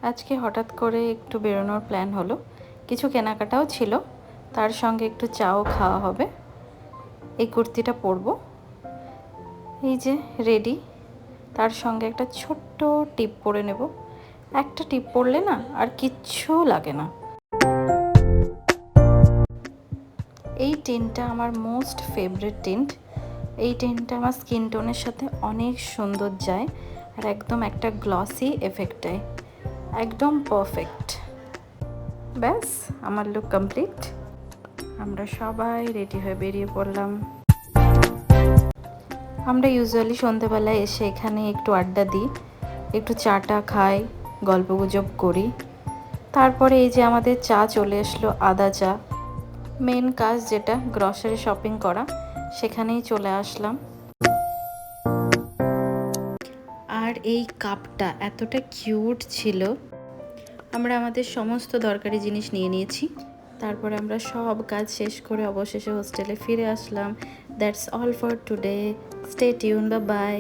আজকে হঠাৎ করে একটু বেরোনোর প্ল্যান হলো, কিছু কেনাকাটাও ছিল, তার সঙ্গে একটু চাও খাওয়া হবে। এই কুর্তিটা পরবো, এই যে রেডি। তার সঙ্গে একটা ছোট্ট টিপ পরে নেব। একটা টিপ পরলে না আর কিচ্ছু লাগে না। এই টিনটা আমার মোস্ট ফেভারিট টিন্ট। এই টিনটা আমার স্কিন টোনের সাথে অনেক সুন্দর যায় আর একদম একটা গ্লসি এফেক্ট দেয়, একদম পারফেক্ট। ব্যাস, আমার লুক কমপ্লিট। আমরা সবাই রেডি হয়ে বেরিয়ে পড়লাম। আমরা ইউজুয়ালি সন্ধেবেলায় এসে এখানে একটু আড্ডা দিই, একটু চাটা খাই, গল্পগুজব করি। তারপরে এই যে আমাদের চা চলে আসলো, আদা চা। মেন কাজ যেটা গ্রসারি শপিং করা, সেখানেই চলে আসলাম। আর এই কাপটা এতটা কিউট ছিল। আমরা আমাদের সমস্ত দরকারি জিনিস নিয়ে নিয়েছি। তারপরে আমরা সব কাজ শেষ করে অবশেষে হোস্টেলে ফিরে আসলাম। That's all for today. Stay tune, bye by.